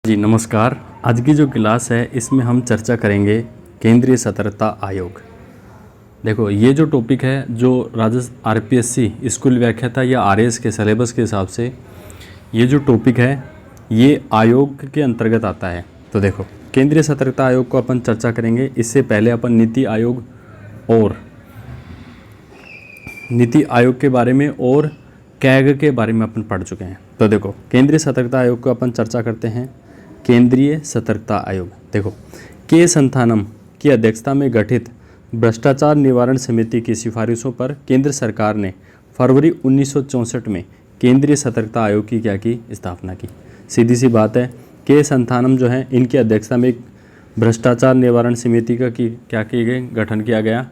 जी नमस्कार। आज की जो क्लास है इसमें हम चर्चा करेंगे केंद्रीय सतर्कता आयोग। देखो ये जो टॉपिक है जो राजस्थान आरपीएससी स्कूल व्याख्याता या आरएएस के सिलेबस के हिसाब से ये जो टॉपिक है ये आयोग के अंतर्गत आता है। तो देखो केंद्रीय सतर्कता आयोग को अपन चर्चा करेंगे। इससे पहले अपन नीति आयोग के बारे में और कैग के बारे में अपन पढ़ चुके हैं। तो देखो केंद्रीय सतर्कता आयोग को अपन चर्चा करते हैं। केंद्रीय सतर्कता आयोग देखो के संथानम की अध्यक्षता में गठित भ्रष्टाचार निवारण समिति की सिफारिशों पर केंद्र सरकार ने फरवरी 1964 में केंद्रीय सतर्कता आयोग की क्या की स्थापना की। सीधी सी बात है, के संथानम जो है इनकी अध्यक्षता में भ्रष्टाचार निवारण समिति का गठन किया गया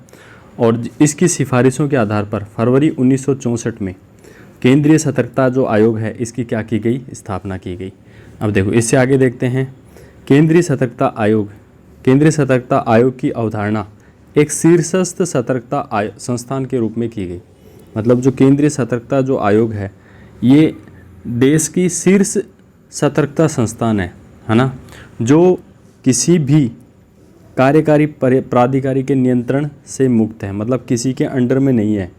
और इसकी सिफारिशों के आधार पर फरवरी 1964 में केंद्रीय सतर्कता जो आयोग है इसकी क्या की गई, स्थापना की गई। अब देखो इससे आगे देखते हैं। केंद्रीय सतर्कता आयोग की अवधारणा एक शीर्षस्थ सतर्कता संस्थान के रूप में की गई। मतलब जो केंद्रीय सतर्कता जो आयोग है ये देश की शीर्ष सतर्कता संस्थान है ना, जो किसी भी कार्यकारी प्राधिकारी के नियंत्रण से मुक्त है, मतलब किसी के अंडर में नहीं है,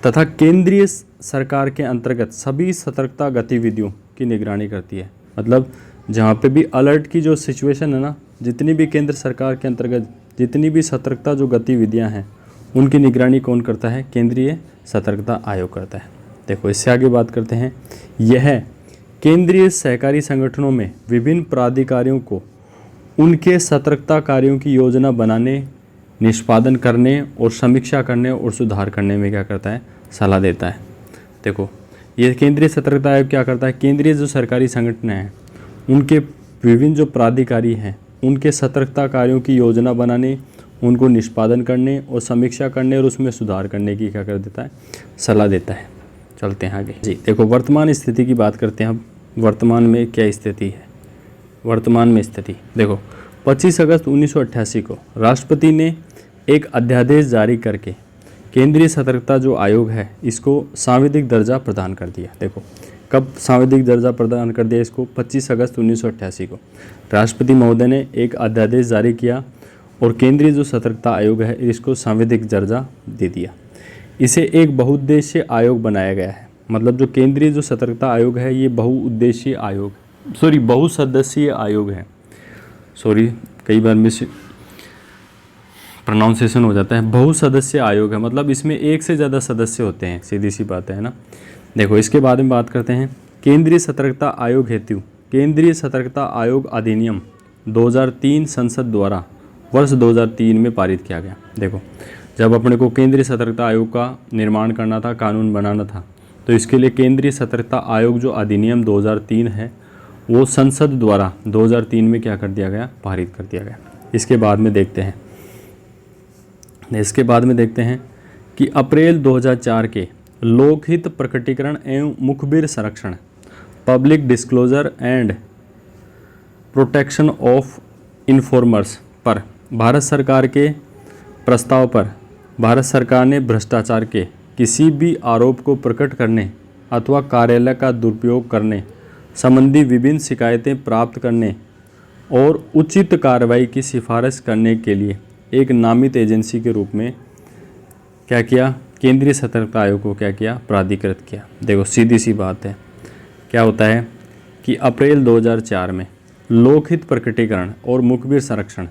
तथा केंद्रीय सरकार के अंतर्गत सभी सतर्कता गतिविधियों की निगरानी करती है। मतलब जहाँ पे भी अलर्ट की जो सिचुएशन है ना, जितनी भी केंद्र सरकार के अंतर्गत जितनी भी सतर्कता जो गतिविधियाँ हैं उनकी निगरानी कौन करता है, केंद्रीय सतर्कता आयोग करता है। देखो इससे आगे बात करते हैं। यह केंद्रीय सहकारी संगठनों में विभिन्न प्राधिकारियों को उनके सतर्कता कार्यों की योजना बनाने, निष्पादन करने और समीक्षा करने और सुधार करने में क्या करता है, सलाह देता है। देखो ये केंद्रीय सतर्कता आयोग क्या करता है, केंद्रीय जो सरकारी संगठन हैं उनके विभिन्न जो प्राधिकारी हैं उनके सतर्कता कार्यों की योजना बनाने, उनको निष्पादन करने और समीक्षा करने और उसमें सुधार करने की क्या कर देता है, सलाह देता है। चलते हैं आगे जी। देखो वर्तमान स्थिति की बात करते हैं। अब वर्तमान में क्या स्थिति है, वर्तमान में स्थिति देखो 25 अगस्त 1988 को राष्ट्रपति ने एक अध्यादेश जारी करके केंद्रीय सतर्कता जो आयोग है इसको सांविधिक दर्जा प्रदान कर दिया। देखो कब सांविधिक दर्जा प्रदान कर दिया इसको, 25 अगस्त 1988 को राष्ट्रपति महोदय ने एक अध्यादेश जारी किया और केंद्रीय जो सतर्कता आयोग है इसको सांविधिक दर्जा दे दिया। इसे एक बहुउद्देशीय आयोग बनाया गया है। मतलब जो केंद्रीय जो सतर्कता आयोग है ये बहुसदस्यीय आयोग है। कई बार मिस प्रोनाउंसिएशन हो जाता है। बहुसदस्यीय आयोग है, मतलब इसमें एक से ज़्यादा सदस्य होते हैं, सीधी सी बात है ना। देखो इसके बारे में बात करते हैं। केंद्रीय सतर्कता आयोग हेतु केंद्रीय सतर्कता आयोग अधिनियम 2003 संसद द्वारा वर्ष 2003 में पारित किया गया। देखो जब अपने को केंद्रीय सतर्कता आयोग का निर्माण करना था, कानून बनाना था, तो इसके लिए केंद्रीय सतर्कता आयोग जो अधिनियम 2003 है वो संसद द्वारा 2003 में क्या कर दिया गया, पारित कर दिया गया। इसके बाद में देखते हैं कि अप्रैल 2004 के लोकहित प्रकटीकरण एवं मुखबिर संरक्षण, public disclosure and protection of informers पर भारत सरकार के प्रस्ताव पर भारत सरकार ने भ्रष्टाचार के किसी भी आरोप को प्रकट करने अथवा कार्यालय का दुरुपयोग करने संबंधी विभिन्न शिकायतें प्राप्त करने और उचित कार्रवाई की सिफारिश करने के लिए एक नामित एजेंसी के रूप में क्या किया, केंद्रीय सतर्कता आयोग को क्या किया, प्राधिकृत किया। देखो सीधी सी बात है, क्या होता है कि अप्रैल 2004 में लोकहित प्रकटीकरण और मुखबिर संरक्षण,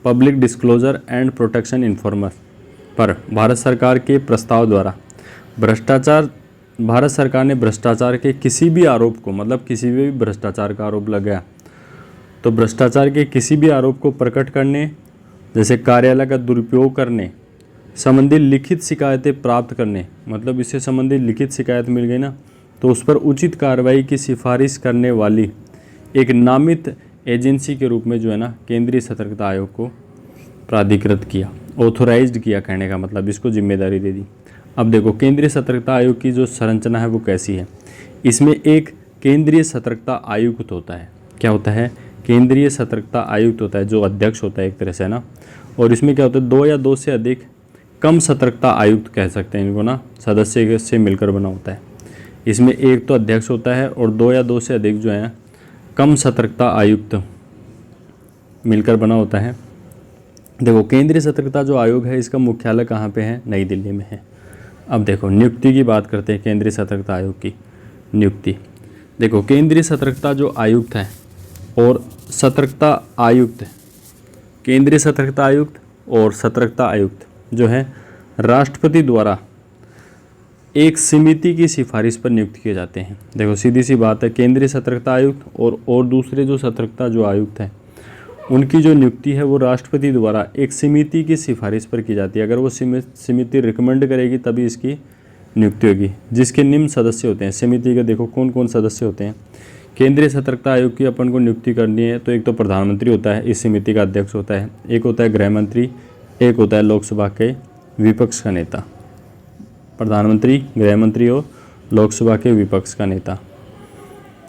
public disclosure and protection informer पर भारत सरकार के प्रस्ताव द्वारा भारत सरकार ने भ्रष्टाचार के किसी भी आरोप को, मतलब किसी भी भ्रष्टाचार का आरोप लग गया तो भ्रष्टाचार के किसी भी आरोप को प्रकट करने, जैसे कार्यालय का दुरुपयोग करने संबंधी लिखित शिकायतें प्राप्त करने, मतलब इससे संबंधित लिखित शिकायत मिल गई ना तो उस पर उचित कार्रवाई की सिफारिश करने वाली एक नामित एजेंसी के रूप में जो है ना केंद्रीय सतर्कता आयोग को प्राधिकृत किया, ऑथोराइज्ड किया, कहने का मतलब इसको जिम्मेदारी दे दी। अब देखो केंद्रीय सतर्कता आयोग की जो संरचना है वो कैसी है। इसमें एक केंद्रीय सतर्कता आयुक्त होता है। क्या होता है, केंद्रीय सतर्कता आयुक्त होता है जो अध्यक्ष होता है एक तरह से ना। और इसमें क्या होता है, 2 या 2 से अधिक कम सतर्कता आयुक्त कह सकते हैं इनको ना, सदस्य से मिलकर बना होता है। इसमें एक तो अध्यक्ष होता है और 2 या 2 से अधिक जो हैं कम सतर्कता आयुक्त मिलकर बना होता है। देखो केंद्रीय सतर्कता जो आयोग है इसका मुख्यालय कहाँ पे है, नई दिल्ली में है। अब देखो नियुक्ति की बात करते हैं, केंद्रीय सतर्कता आयोग की नियुक्ति। देखो केंद्रीय सतर्कता जो आयुक्त है और सतर्कता आयुक्त, केंद्रीय सतर्कता आयुक्त और सतर्कता आयुक्त जो है राष्ट्रपति द्वारा एक समिति की सिफारिश पर नियुक्त किए जाते हैं। देखो सीधी सी बात है, केंद्रीय सतर्कता आयुक्त और दूसरे जो सतर्कता जो आयुक्त हैं उनकी जो नियुक्ति है वो राष्ट्रपति द्वारा एक समिति की सिफारिश पर की जाती है। अगर वो समिति रिकमेंड करेगी तभी इसकी नियुक्ति होगी, जिसके निम्न सदस्य होते हैं। समिति के देखो कौन कौन सदस्य होते हैं। केंद्रीय सतर्कता आयोग की अपन को नियुक्ति करनी है तो एक तो प्रधानमंत्री होता है, इस समिति का अध्यक्ष होता है, एक होता है गृह मंत्री, एक होता है लोकसभा के विपक्ष का नेता। प्रधानमंत्री, गृह मंत्री और लोकसभा के विपक्ष का नेता।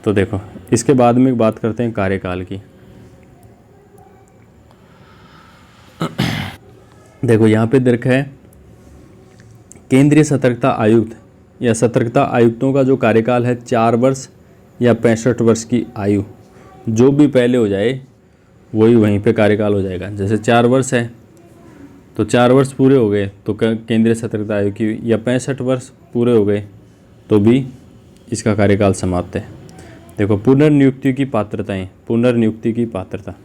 तो देखो इसके बाद में बात करते हैं कार्यकाल की। देखो यहाँ पे दीर्घ है केंद्रीय सतर्कता आयुक्त या सतर्कता आयुक्तों का जो कार्यकाल है 4 वर्ष या 65 वर्ष की आयु, जो भी पहले हो जाए वही वहीं पे कार्यकाल हो जाएगा। जैसे 4 वर्ष है तो 4 वर्ष पूरे हो गए तो केंद्रीय सतर्कता आयोग की, या 65 वर्ष पूरे हो गए तो भी इसका कार्यकाल समाप्त है। देखो पुनर्नियुक्ति की पात्रताएं, पुनर्नियुक्ति की पात्रता,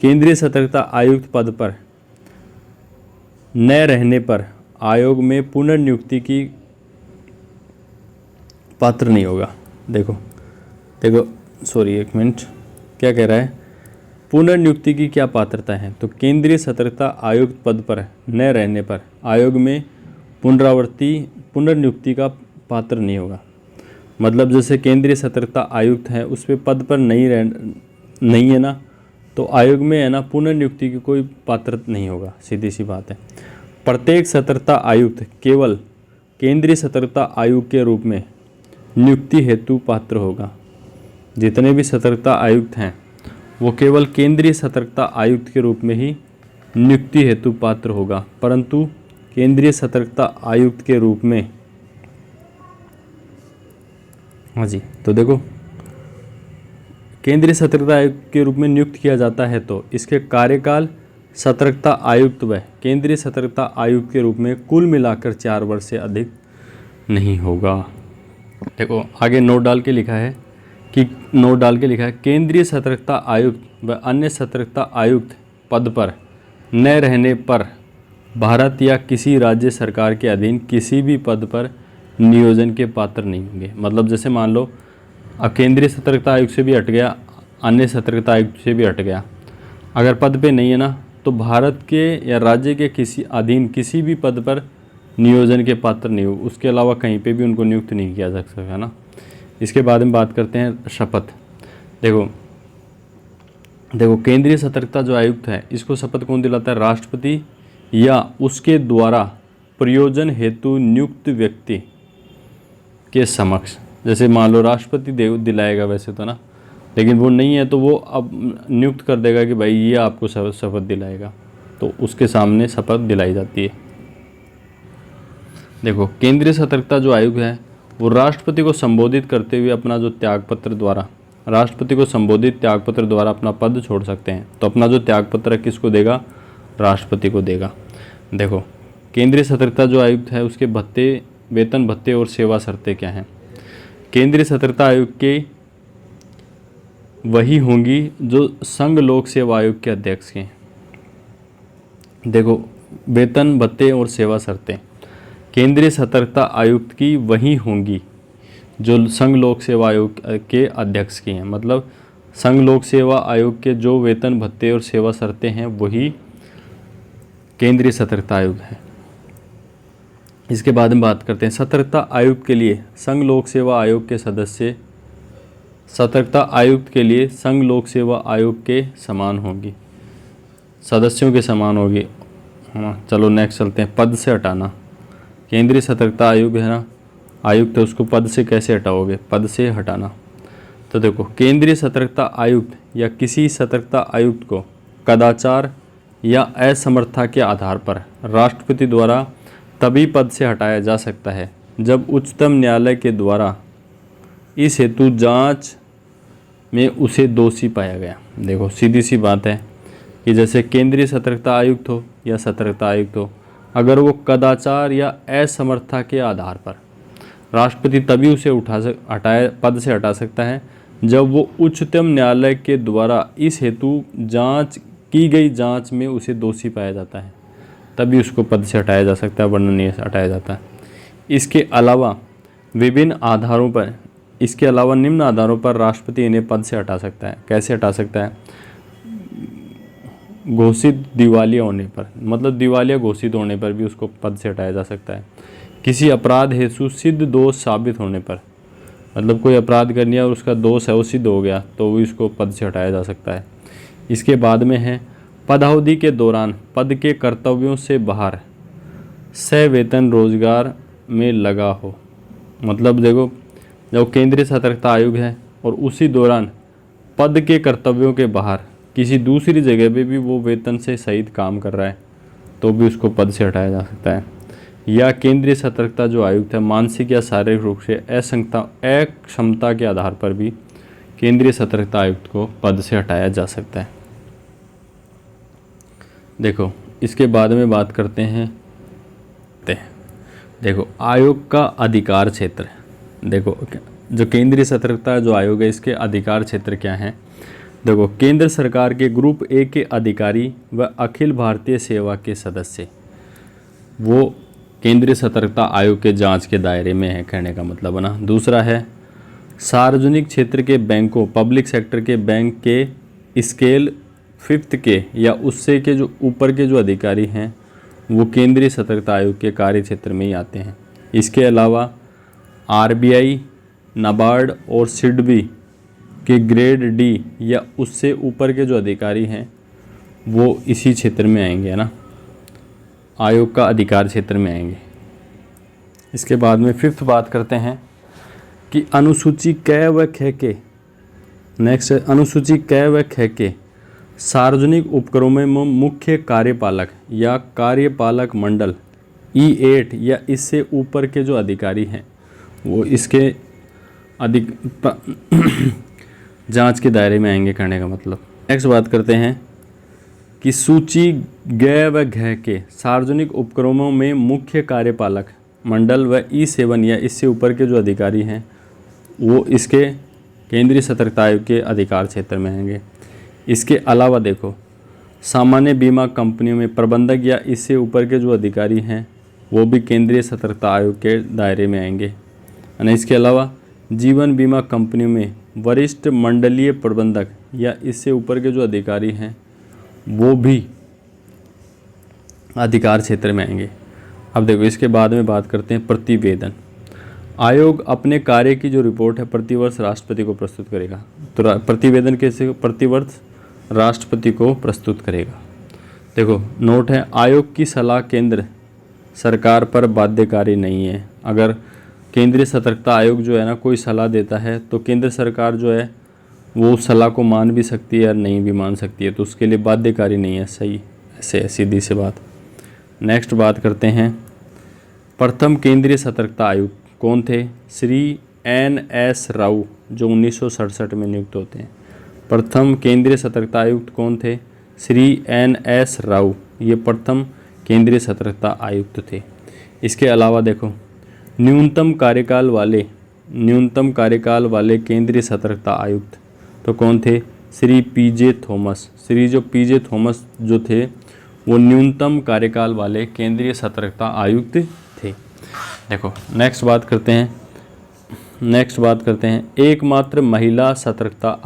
केंद्रीय सतर्कता आयुक्त पद पर न रहने पर आयोग में पुनर्नियुक्ति की पात्र नहीं होगा। देखो सॉरी एक मिनट, क्या कह रहा है, पुनर्नियुक्ति की क्या पात्रता है, तो केंद्रीय सतर्कता आयुक्त पद पर न रहने पर आयोग में पुनर्नियुक्ति का पात्र नहीं होगा। मतलब जैसे केंद्रीय सतर्कता आयुक्त है उस पर पद पर नहीं है ना, तो आयोग में है ना पुनर्नियुक्ति की कोई पात्र नहीं होगा, सीधी सी बात है। प्रत्येक सतर्कता आयुक्त केवल केंद्रीय सतर्कता आयुक्त के रूप में नियुक्ति हेतु पात्र होगा। जितने भी सतर्कता आयुक्त हैं वो केवल केंद्रीय सतर्कता आयुक्त के रूप में ही नियुक्ति हेतु पात्र होगा, परंतु केंद्रीय सतर्कता आयुक्त के रूप में, हाँ जी, तो देखो केंद्रीय सतर्कता आयुक्त के रूप में नियुक्त किया जाता है तो इसके कार्यकाल सतर्कता आयुक्त व केंद्रीय सतर्कता आयुक्त के रूप में कुल मिलाकर 4 वर्ष से अधिक नहीं होगा। देखो आगे नोट डाल के लिखा है केंद्रीय सतर्कता आयुक्त व अन्य सतर्कता आयुक्त पद पर न रहने पर भारत या किसी राज्य सरकार के अधीन किसी भी पद पर नियोजन के पात्र नहीं होंगे। मतलब जैसे मान लो अब केंद्रीय सतर्कता आयुक्त से भी हट गया, अन्य सतर्कता आयुक्त से भी हट गया, अगर पद पे नहीं है ना तो भारत के या राज्य के किसी अधीन किसी भी पद पर नियोजन के पात्र नहीं हो, उसके अलावा कहीं पे भी उनको नियुक्त नहीं किया जा सकता ना। इसके बाद में बात करते हैं शपथ। देखो केंद्रीय सतर्कता जो आयुक्त है इसको शपथ कौन दिलाता है, राष्ट्रपति या उसके द्वारा प्रयोजन हेतु नियुक्त व्यक्ति के समक्ष। जैसे मान लो राष्ट्रपति दिलाएगा वैसे तो ना, लेकिन वो नहीं है तो वो अब नियुक्त कर देगा कि भाई ये आपको शपथ दिलाएगा, तो उसके सामने शपथ दिलाई जाती है। देखो केंद्रीय सतर्कता जो आयोग है वो राष्ट्रपति को संबोधित करते हुए अपना जो त्यागपत्र द्वारा अपना पद छोड़ सकते हैं। तो अपना जो त्यागपत्र है किसको देगा, राष्ट्रपति को देगा। देखो केंद्रीय सतर्कता जो आयुक्त है उसके भत्ते, वेतन भत्ते और सेवा शर्तें क्या हैं। केंद्रीय सतर्कता आयोग के वही होंगी जो संघ लोक सेवा आयोग के अध्यक्ष के। देखो वेतन भत्ते और सेवा शर्तें केंद्रीय सतर्कता आयुक्त की वही होंगी जो संघ लोक सेवा आयोग के अध्यक्ष की हैं। मतलब संघ लोक सेवा आयोग के जो वेतन भत्ते और सेवा शर्तें हैं वही केंद्रीय सतर्कता आयोग है। इसके बाद में बात करते हैं सतर्कता आयुक्त के लिए संघ लोक सेवा आयोग के सदस्य सतर्कता आयुक्त के लिए संघ लोक सेवा आयोग के समान होंगी, सदस्यों के समान होगी। हाँ चलो नेक्स्ट चलते हैं। पद से हटाना, केंद्रीय सतर्कता आयोग है ना, आयुक्त है, उसको पद से कैसे हटाओगे, पद से हटाना। तो देखो केंद्रीय सतर्कता आयुक्त या किसी सतर्कता आयुक्त को कदाचार या असमर्थता के आधार पर राष्ट्रपति द्वारा तभी पद से हटाया जा सकता है जब उच्चतम न्यायालय के द्वारा इस हेतु जांच में उसे दोषी पाया गया। देखो सीधी सी बात है कि जैसे केंद्रीय सतर्कता आयुक्त हो या सतर्कता आयुक्त हो, अगर वो कदाचार या असमर्थता के आधार पर, राष्ट्रपति तभी उसे पद से हटा सकता है जब वो उच्चतम न्यायालय के द्वारा इस हेतु की गई जांच में उसे दोषी पाया जाता है, तभी उसको पद से हटाया जा सकता है, वरना नहीं हटाया जाता है। इसके अलावा निम्न आधारों पर राष्ट्रपति इन्हें पद से हटा सकता है। कैसे हटा सकता है? घोषित दिवालिया होने पर, मतलब दिवालिया घोषित होने पर भी उसको पद से हटाया जा सकता है। किसी अपराध हेतु सिद्ध दोष साबित होने पर, मतलब कोई अपराध कर लिया और उसका दोष है वो सिद्ध हो गया तो भी उसको पद से हटाया जा सकता है। इसके बाद में है पदावधि के दौरान पद के कर्तव्यों से बाहर सवेतन रोजगार में लगा हो। मतलब देखो, जब केंद्रीय सतर्कता आयोग है और उसी दौरान पद के कर्तव्यों के बाहर किसी दूसरी जगह पे भी वो वेतन से सहित काम कर रहा है तो भी उसको पद से हटाया जा सकता है। या केंद्रीय सतर्कता जो आयुक्त है मानसिक या शारीरिक रूप से अक्षमता के आधार पर भी केंद्रीय सतर्कता आयुक्त को पद से हटाया जा सकता है। देखो इसके बाद में बात करते हैं देखो आयोग का अधिकार क्षेत्र। देखो जो केंद्रीय सतर्कता जो आयोग है इसके अधिकार क्षेत्र क्या हैं? देखो, केंद्र सरकार के ग्रुप ए के अधिकारी व अखिल भारतीय सेवा के सदस्य वो केंद्रीय सतर्कता आयोग के जांच के दायरे में है, कहने का मतलब है ना। दूसरा है सार्वजनिक क्षेत्र के बैंकों, पब्लिक सेक्टर के बैंक के स्केल 5th के या उससे के जो ऊपर के जो अधिकारी हैं वो केंद्रीय सतर्कता आयोग के कार्य क्षेत्र में ही आते हैं। इसके अलावा आरबीआई, नाबार्ड और सिडबी के ग्रेड डी या उससे ऊपर के जो अधिकारी हैं वो इसी क्षेत्र में आएंगे, है ना, आयोग का अधिकार क्षेत्र में आएंगे। इसके बाद में 5th बात करते हैं कि अनुसूची क व ख के, नेक्स्ट अनुसूची क व ख के सार्वजनिक उपक्रमों में मुख्य कार्यपालक या कार्यपालक मंडल E8 या इससे ऊपर के जो अधिकारी हैं वो इसके जांच के दायरे में आएंगे, कहने का मतलब। नेक्स्ट बात करते हैं कि सूची ग व घ के सार्वजनिक उपक्रमों में मुख्य कार्यपालक मंडल व E7 या इससे ऊपर के जो अधिकारी हैं वो इसके केंद्रीय सतर्कता आयोग के अधिकार क्षेत्र में आएंगे। इसके अलावा देखो, सामान्य बीमा कंपनियों में प्रबंधक या इससे ऊपर के जो अधिकारी हैं वो भी केंद्रीय सतर्कता आयोग के दायरे में आएंगे। और इसके अलावा जीवन बीमा कंपनियों में वरिष्ठ मंडलीय प्रबंधक या इससे ऊपर के जो अधिकारी हैं वो भी अधिकार क्षेत्र में आएंगे। अब देखो इसके बाद में बात करते हैं प्रतिवेदन। आयोग अपने कार्य की जो रिपोर्ट है प्रतिवर्ष राष्ट्रपति को प्रस्तुत करेगा। तो प्रतिवेदन कैसे? प्रतिवर्ष राष्ट्रपति को प्रस्तुत करेगा। देखो नोट है, आयोग की सलाह केंद्र सरकार पर बाध्यकारी नहीं है। अगर केंद्रीय सतर्कता आयोग जो है ना कोई सलाह देता है तो केंद्र सरकार जो है वो उस सलाह को मान भी सकती है या नहीं भी मान सकती है, तो उसके लिए बाध्यकारी नहीं है। सही, ऐसे है सीधी सी बात। नेक्स्ट बात करते हैं, प्रथम केंद्रीय सतर्कता आयुक्त कौन थे? श्री NS राव, जो 1967 में नियुक्त होते हैं। प्रथम केंद्रीय सतर्कता आयुक्त कौन थे? श्री NS राव, ये प्रथम केंद्रीय सतर्कता आयुक्त थे। इसके अलावा देखो, न्यूनतम कार्यकाल वाले केंद्रीय सतर्कता आयुक्त तो कौन थे? Shri PJ Thomas. श्री जो PJ थॉमस जो थे वो न्यूनतम कार्यकाल वाले केंद्रीय सतर्कता आयुक्त थे। देखो नेक्स्ट बात करते हैं एकमात्र महिला सतर्कता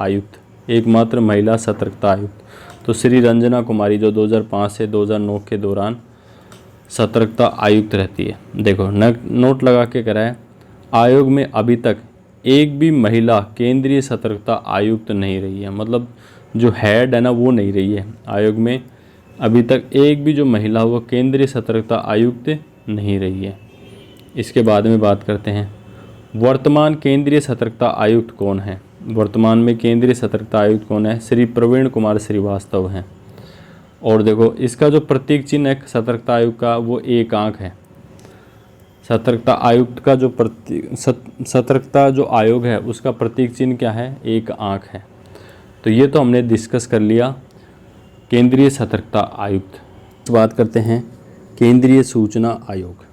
आयुक्त। तो श्री रंजना कुमारी जो 2005 से 2009 के दौरान सतर्कता आयुक्त रहती है। देखो नोट लगा के कराए, आयोग में अभी तक एक भी महिला केंद्रीय सतर्कता आयुक्त नहीं रही है, मतलब जो हेड है ना वो नहीं रही है। आयोग में अभी तक एक भी जो महिला वो केंद्रीय सतर्कता आयुक्त नहीं रही है। इसके बाद में बात करते हैं वर्तमान केंद्रीय सतर्कता आयुक्त कौन है। वर्तमान में केंद्रीय सतर्कता आयुक्त कौन है? श्री प्रवीण कुमार श्रीवास्तव हैं। और देखो इसका जो प्रतीक चिन्ह है सतर्कता आयुक्त का वो एक आंख है। सतर्कता आयुक्त का जो सतर्कता जो आयोग है उसका प्रतीक चिन्ह क्या है? एक आंख है। तो ये तो हमने डिस्कस कर लिया केंद्रीय सतर्कता आयुक्त। बात करते हैं केंद्रीय सूचना आयोग।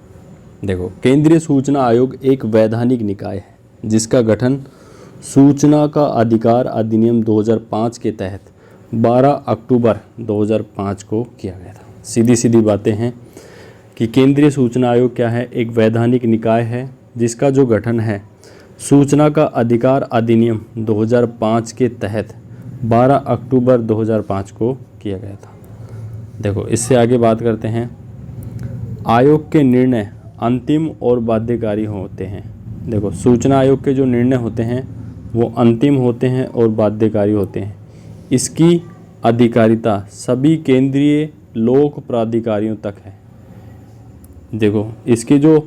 देखो, केंद्रीय सूचना आयोग एक वैधानिक निकाय है जिसका गठन सूचना का अधिकार अधिनियम 2005 के तहत 12 अक्टूबर 2005 को किया गया था। सीधी सीधी बातें हैं कि केंद्रीय सूचना आयोग क्या है, एक वैधानिक निकाय है जिसका जो गठन है सूचना का अधिकार अधिनियम 2005 के तहत 12 अक्टूबर 2005 को किया गया था। देखो, इससे आगे बात करते हैं। आयोग के निर्णय अंतिम और बाध्यकारी होते हैं। देखो, सूचना आयोग के जो निर्णय होते हैं वो अंतिम होते हैं और बाध्यकारी होते हैं। इसकी अधिकारिता सभी केंद्रीय लोक प्राधिकारियों तक है। देखो, इसकी जो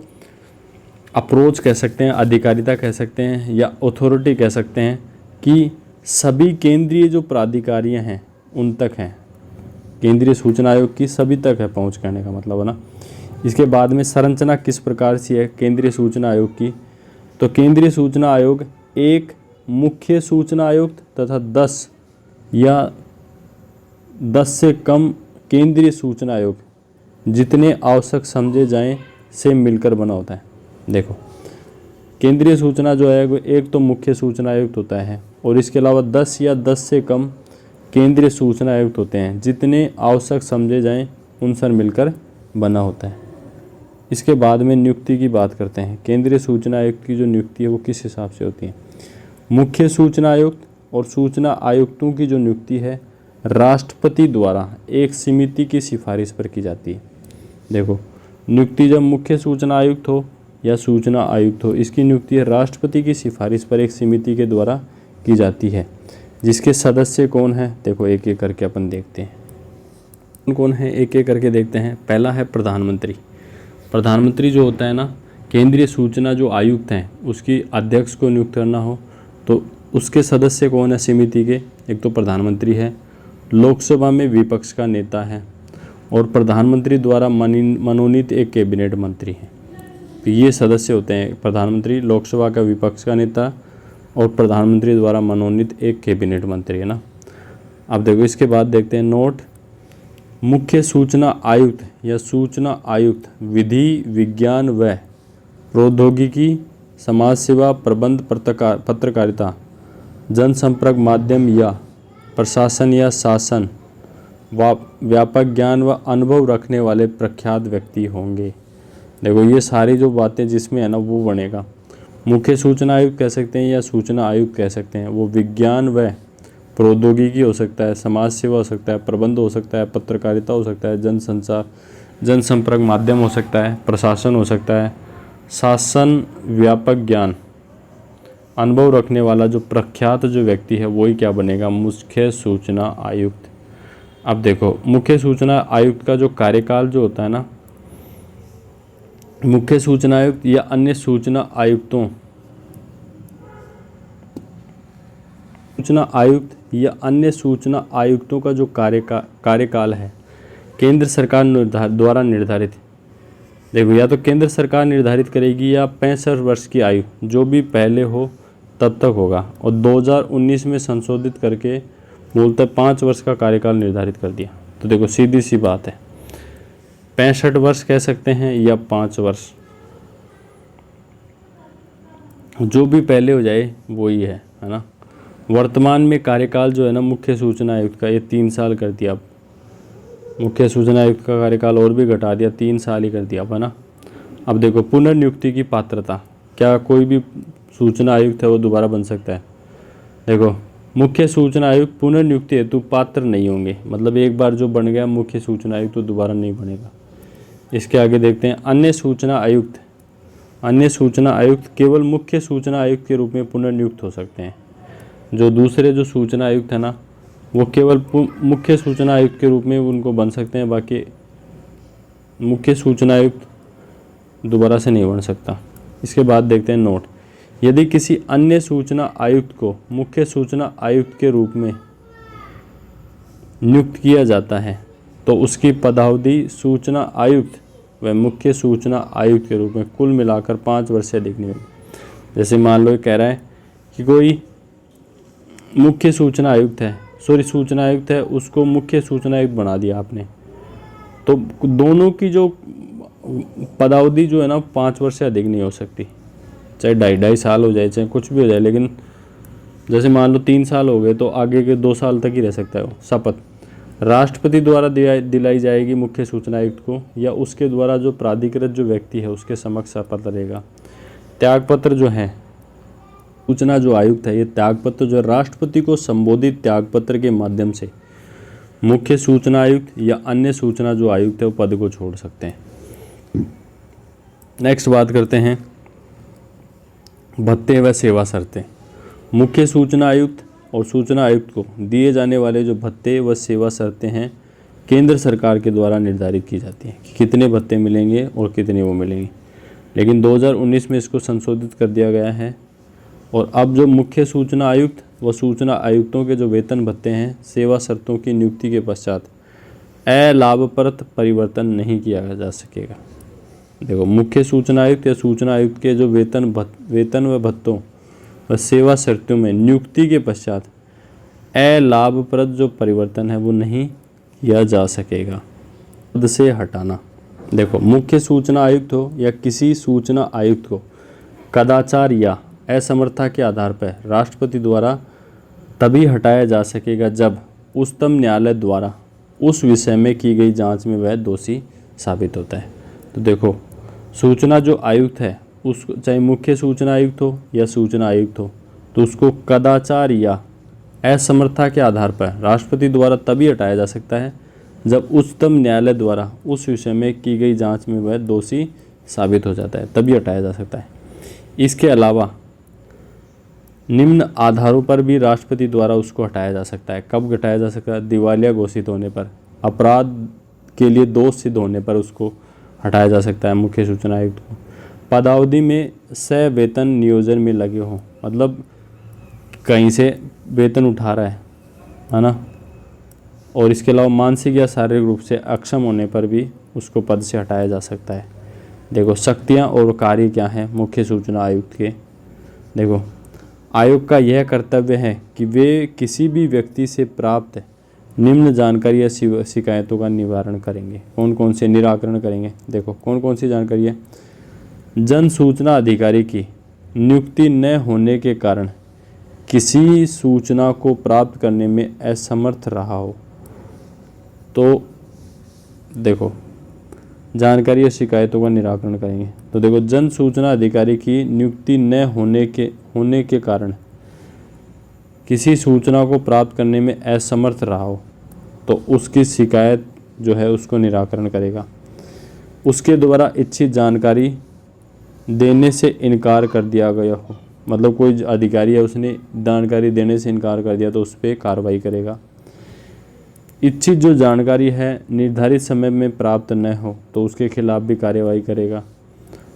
अप्रोच कह सकते हैं, अधिकारिता कह सकते हैं या अथॉरिटी कह सकते हैं कि सभी केंद्रीय जो प्राधिकारियां हैं उन तक हैं। केंद्रीय सूचना आयोग की सभी तक है पहुंच करने का मतलब है ना। इसके बाद में संरचना किस प्रकार से है केंद्रीय सूचना आयोग की, तो केंद्रीय सूचना आयोग एक मुख्य सूचना आयुक्त तथा 10 या 10 से कम केंद्रीय सूचना आयोग जितने आवश्यक समझे जाएं से मिलकर बना होता है। देखो, केंद्रीय सूचना जो है वो एक तो मुख्य सूचना आयुक्त होता है और इसके अलावा 10 या 10 से कम केंद्रीय सूचना आयुक्त होते हैं जितने आवश्यक समझे जाएं उनसे मिलकर बना होता है। इसके बाद में नियुक्ति की बात करते हैं। केंद्रीय सूचना आयुक्त की जो नियुक्ति है वो किस हिसाब से होती है। मुख्य सूचना आयुक्त और सूचना आयुक्तों की जो नियुक्ति है राष्ट्रपति द्वारा एक समिति की सिफारिश पर की जाती है। देखो, नियुक्ति जब मुख्य सूचना आयुक्त हो या सूचना आयुक्त हो, इसकी नियुक्ति राष्ट्रपति की सिफारिश पर एक समिति के द्वारा की जाती है जिसके सदस्य कौन है। देखो, एक एक करके अपन देखते हैं कौन कौन है, एक एक करके देखते हैं। पहला है प्रधानमंत्री। प्रधानमंत्री जो होता है ना, केंद्रीय सूचना जो आयुक्त हैं उसकी अध्यक्ष को नियुक्त करना हो तो उसके सदस्य कौन है समिति के, एक तो प्रधानमंत्री है, लोकसभा में विपक्ष का नेता है और प्रधानमंत्री द्वारा मनोनीत एक कैबिनेट मंत्री है। तो ये सदस्य होते हैं प्रधानमंत्री, लोकसभा का विपक्ष का नेता और प्रधानमंत्री द्वारा मनोनीत एक कैबिनेट मंत्री है ना। अब देखो, इसके बाद देखते हैं नोट। मुख्य सूचना आयुक्त या सूचना आयुक्त विधि, विज्ञान व प्रौद्योगिकी, समाज सेवा, प्रबंध, पत्रकारिता, जनसंपर्क माध्यम या प्रशासन या शासन, व्यापक ज्ञान व अनुभव रखने वाले प्रख्यात व्यक्ति होंगे। देखो, ये सारी जो बातें जिसमें है ना वो बनेगा। मुख्य सूचना आयुक्त कह सकते हैं या सूचना आयुक्त कह सकते हैं। वो विज्ञान व प्रौद्योगिकी हो सकता है, समाज सेवा हो सकता है, प्रबंध हो सकता है, पत्रकारिता हो सकता है, जनसंपर्क माध्यम हो सकता है, प्रशासन हो सकता है, शासन, व्यापक ज्ञान, अनुभव रखने वाला जो प्रख्यात जो व्यक्ति है वही क्या बनेगा, मुख्य सूचना आयुक्त। अब देखो, मुख्य सूचना आयुक्त का जो कार्यकाल जो होता है ना, मुख्य सूचना आयुक्त या अन्य सूचना आयुक्तों या अन्य सूचना आयुक्तों का जो कार्यकाल है केंद्र सरकार द्वारा निर्धारित। देखो, या तो केंद्र सरकार निर्धारित करेगी या 65 वर्ष की आयु जो भी पहले हो तब तक होगा। और 2019 में संशोधित करके बोलते 5 वर्ष का कार्यकाल निर्धारित कर दिया। तो देखो, सीधी सी बात है, 65 वर्ष कह सकते हैं या 5 वर्ष, जो भी पहले हो जाए वही है ना। वर्तमान में कार्यकाल जो है ना मुख्य सूचना आयुक्त का, ये 3 साल कर दिया। अब मुख्य सूचना आयुक्त का कार्यकाल और भी घटा दिया, 3 साल ही कर दिया है ना। अब देखो, पुनर्नियुक्ति की पात्रता, क्या कोई भी सूचना आयुक्त है वो दोबारा बन सकता है। देखो, मुख्य सूचना आयुक्त पुनर्नियुक्ति हेतु पात्र नहीं होंगे, मतलब एक बार जो बन गया मुख्य सूचना आयुक्त तो दोबारा नहीं बनेगा। इसके आगे देखते हैं अन्य सूचना आयुक्त। अन्य सूचना आयुक्त केवल मुख्य सूचना आयुक्त के रूप में पुनर्नियुक्त हो सकते हैं। जो दूसरे जो सूचना आयुक्त है ना वो केवल मुख्य सूचना आयुक्त के रूप में उनको बन सकते हैं, बाकी मुख्य सूचना आयुक्त दोबारा से नहीं बन सकता। इसके बाद देखते हैं नोट। यदि किसी अन्य सूचना आयुक्त को मुख्य सूचना आयुक्त के रूप में नियुक्त किया जाता है तो उसकी पदावधि सूचना आयुक्त व मुख्य सूचना आयुक्त के रूप में कुल मिलाकर 5 वर्ष से अधिक नहीं होगी। जैसे मान लो ये कह रहा है कि कोई मुख्य सूचना आयुक्त है, सूचना आयुक्त है, उसको मुख्य सूचना आयुक्त बना दिया आपने। तो दोनों की जो पदावधि जो है ना 5 वर्ष से अधिक नहीं हो सकती, चाहे 2.5 साल हो जाए, चाहे कुछ भी हो जाए, लेकिन जैसे मान लो 3 साल हो गए तो आगे के 2 साल तक ही रह सकता है वो। शपथ राष्ट्रपति द्वारा दिलाई जाएगी मुख्य सूचना आयुक्त को, या उसके द्वारा जो प्राधिकृत जो व्यक्ति है उसके समक्ष शपथ रहेगा। त्यागपत्र जो है, सूचना जो आयुक्त है, ये त्यागपत्र जो राष्ट्रपति को संबोधित त्यागपत्र के माध्यम से मुख्य सूचना आयुक्त या अन्य सूचना जो आयुक्त है वो पद को छोड़ सकते हैं। नेक्स्ट बात करते हैं भत्ते व सेवा शर्तें। मुख्य सूचना आयुक्त और सूचना आयुक्त को दिए जाने वाले जो भत्ते व सेवा शर्तें हैं केंद्र सरकार के द्वारा निर्धारित की जाती हैं कि कितने भत्ते मिलेंगे और कितने वो मिलेंगे। लेकिन 2019 में इसको संशोधित कर दिया गया है, और अब जो मुख्य सूचना आयुक्त व सूचना आयुक्तों के जो वेतन भत्ते हैं सेवा शर्तों की नियुक्ति के पश्चात अलाभप्रद परिवर्तन नहीं किया जा सकेगा। देखो, मुख्य सूचना आयुक्त या सूचना आयुक्त के जो वेतन व भत्तों व सेवा शर्तों में नियुक्ति के पश्चात अलाभप्रद जो परिवर्तन है वो नहीं किया जा सकेगा। पद से हटाना। देखो, मुख्य सूचना आयुक्त हो या किसी सूचना आयुक्त को कदाचार या असमर्थता के आधार पर राष्ट्रपति द्वारा तभी हटाया जा सकेगा जब उच्चतम न्यायालय द्वारा उस विषय में की गई जांच में वह दोषी साबित होता है। तो देखो, सूचना जो आयुक्त है उस चाहे मुख्य सूचना आयुक्त हो या सूचना आयुक्त हो, तो उसको कदाचार या असमर्थता के आधार पर राष्ट्रपति द्वारा तभी हटाया जा सकता है जब उच्चतम न्यायालय द्वारा उस विषय में की गई जांच में वह दोषी साबित हो जाता है, तभी हटाया जा सकता है। इसके अलावा निम्न आधारों पर भी राष्ट्रपति द्वारा उसको हटाया जा सकता है। कब हटाया जा सकता है? दिवालिया घोषित होने पर, अपराध के लिए दोष सिद्ध होने पर उसको हटाया जा सकता है मुख्य सूचना आयुक्त को। पदावधि में सवेतन नियोजन में लगे हों, मतलब कहीं से वेतन उठा रहा है ना, और इसके अलावा मानसिक या शारीरिक रूप से अक्षम होने पर भी उसको पद से हटाया जा सकता है। देखो, शक्तियाँ और कार्य क्या हैं मुख्य सूचना आयुक्त के। देखो, आयोग का यह कर्तव्य है कि वे किसी भी व्यक्ति से प्राप्त निम्न जानकारी या शिकायतों का निवारण करेंगे। कौन कौन से निराकरण करेंगे? देखो, कौन कौन सी जानकारी है। जन सूचना अधिकारी की नियुक्ति न होने के कारण किसी सूचना को प्राप्त करने में असमर्थ रहा हो, तो देखो जानकारी या शिकायतों का निराकरण करेंगे। तो देखो, जन सूचना अधिकारी की नियुक्ति न होने के कारण किसी सूचना को प्राप्त करने में असमर्थ रहा हो, तो उसकी शिकायत जो है उसको निराकरण करेगा। उसके द्वारा इच्छित जानकारी देने से इनकार कर दिया गया हो, मतलब कोई अधिकारी है उसने जानकारी देने से इनकार कर दिया तो उस पर कार्रवाई करेगा। इच्छित जो जानकारी है निर्धारित समय में प्राप्त न हो तो उसके खिलाफ भी कार्यवाही करेगा।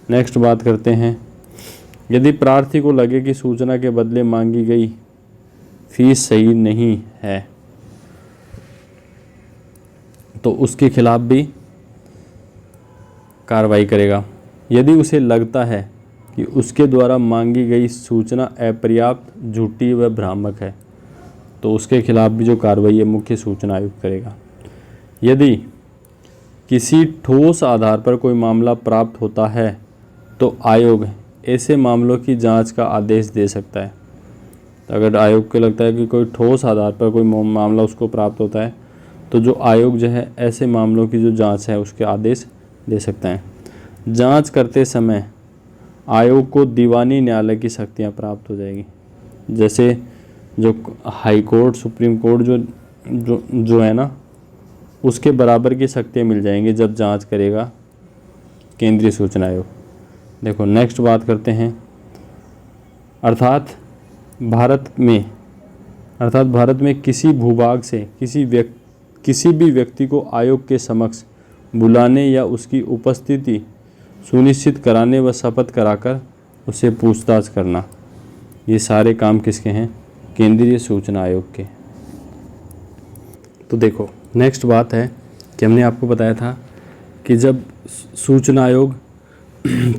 नेक्स्ट बात करते हैं, यदि प्रार्थी को लगे कि सूचना के बदले मांगी गई फीस सही नहीं है तो उसके खिलाफ भी कार्रवाई करेगा। यदि उसे लगता है कि उसके द्वारा मांगी गई सूचना अपर्याप्त, झूठी व भ्रामक है तो उसके खिलाफ भी जो कार्रवाई है मुख्य सूचना आयुक्त करेगा। यदि किसी ठोस आधार पर कोई मामला प्राप्त होता है तो आयोग ऐसे मामलों की जांच का आदेश दे सकता है। तो अगर आयोग को लगता है कि कोई ठोस आधार पर कोई मामला उसको प्राप्त होता है तो जो आयोग जो है ऐसे मामलों की जो जांच है उसके आदेश दे सकते हैं। जांच करते समय आयोग को दीवानी न्यायालय की शक्तियाँ प्राप्त हो जाएगी, जैसे जो हाई कोर्ट, सुप्रीम कोर्ट जो है ना, उसके बराबर की शक्तियाँ मिल जाएंगी जब जांच करेगा केंद्रीय सूचना आयोग। देखो, नेक्स्ट बात करते हैं, अर्थात भारत में किसी भूभाग से किसी भी व्यक्ति को आयोग के समक्ष बुलाने या उसकी उपस्थिति सुनिश्चित कराने व शपथ कराकर उससे पूछताछ करना, ये सारे काम किसके हैं? केंद्रीय सूचना आयोग के। तो देखो, नेक्स्ट बात है कि हमने आपको बताया था कि जब सूचना आयोग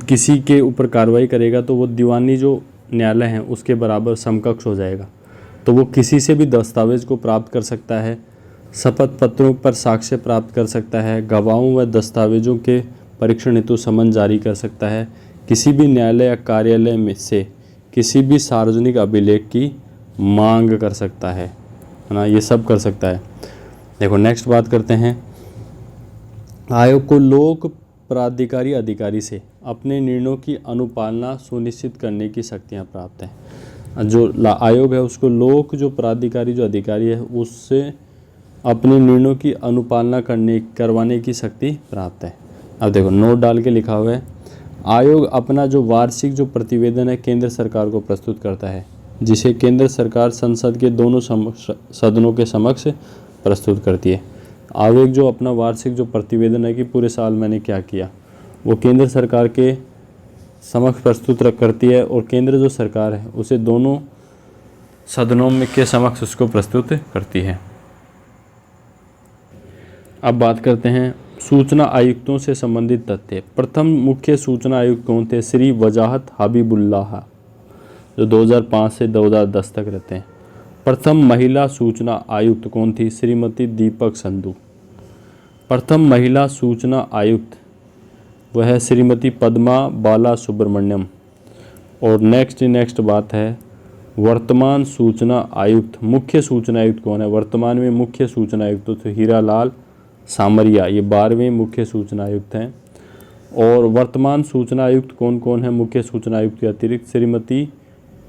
किसी के ऊपर कार्रवाई करेगा तो वो दीवानी जो न्यायालय है उसके बराबर समकक्ष हो जाएगा। तो वो किसी से भी दस्तावेज को प्राप्त कर सकता है, शपथ पत्रों पर साक्ष्य प्राप्त कर सकता है, गवाहों व दस्तावेजों के परीक्षण हेतु समन जारी कर सकता है, किसी भी न्यायालय या कार्यालय में से किसी भी सार्वजनिक अभिलेख की मांग कर सकता है ना, ये सब कर सकता है। देखो नेक्स्ट बात करते हैं, आयोग को लोक प्राधिकारी अधिकारी से अपने निर्णयों की अनुपालना सुनिश्चित करने की शक्तियाँ प्राप्त हैं। जो आयोग है उसको लोक जो प्राधिकारी जो अधिकारी है उससे अपने निर्णयों की अनुपालना करवाने की शक्ति प्राप्त है। अब देखो नोट डाल के लिखा हुआ है, आयोग अपना जो वार्षिक जो प्रतिवेदन है केंद्र सरकार को प्रस्तुत करता है, जिसे केंद्र सरकार संसद के दोनों सदनों के समक्ष प्रस्तुत करती है। आयोग जो अपना वार्षिक जो प्रतिवेदन है कि पूरे साल मैंने क्या किया, वो केंद्र सरकार के समक्ष प्रस्तुत करती है और केंद्र जो सरकार है उसे दोनों सदनों में के समक्ष उसको प्रस्तुत करती है। अब बात करते हैं सूचना आयुक्तों से संबंधित तथ्य। प्रथम मुख्य सूचना आयुक्त कौन थे? श्री वजाहत हबीबुल्लाह, जो 2005 से 2010 तक रहते हैं। प्रथम महिला सूचना आयुक्त कौन थी? श्रीमती दीपक संधू। प्रथम महिला सूचना आयुक्त वह है श्रीमती पद्मा बाला सुब्रमण्यम। और नेक्स्ट बात है वर्तमान सूचना आयुक्त, मुख्य सूचना आयुक्त कौन है? वर्तमान में मुख्य सूचना आयुक्त तो हीरालाल सामरिया, ये 12वें मुख्य सूचना आयुक्त हैं। और वर्तमान सूचना आयुक्त कौन कौन है मुख्य सूचना आयुक्त के अतिरिक्त? श्रीमती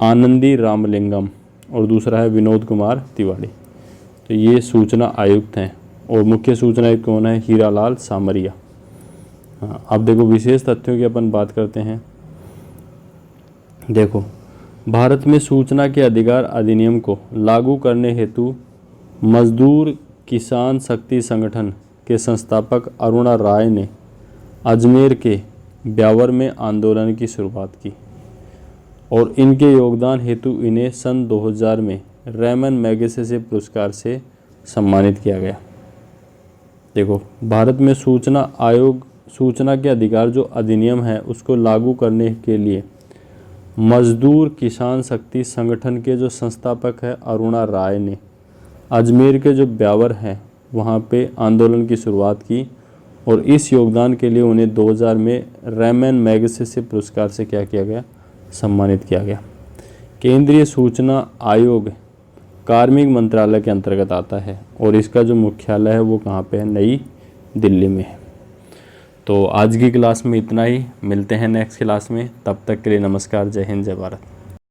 आनंदी रामलिंगम और दूसरा है विनोद कुमार तिवारी। तो ये सूचना आयुक्त हैं और मुख्य सूचना आयुक्त कौन है? हीरालाल सामरिया। हाँ, अब देखो विशेष तथ्यों की अपन बात करते हैं। देखो भारत में सूचना के अधिकार अधिनियम को लागू करने हेतु मजदूर किसान शक्ति संगठन के संस्थापक अरुणा राय ने अजमेर के ब्यावर में आंदोलन की शुरुआत की और इनके योगदान हेतु इन्हें सन 2000 में रैमन मैगसेसे पुरस्कार से सम्मानित किया गया। देखो भारत में सूचना के अधिकार जो अधिनियम है उसको लागू करने के लिए मजदूर किसान शक्ति संगठन के जो संस्थापक है अरुणा राय ने अजमेर के जो ब्यावर हैं वहाँ पे आंदोलन की शुरुआत की और इस योगदान के लिए उन्हें 2000 में रैमन मैगसेसे पुरस्कार से क्या किया गया? सम्मानित किया गया। केंद्रीय सूचना आयोग कार्मिक मंत्रालय के अंतर्गत आता है और इसका जो मुख्यालय है वो कहाँ पे है? नई दिल्ली में है। तो आज की क्लास में इतना ही, मिलते हैं नेक्स्ट क्लास में, तब तक के लिए नमस्कार, जय हिंद, जय भारत।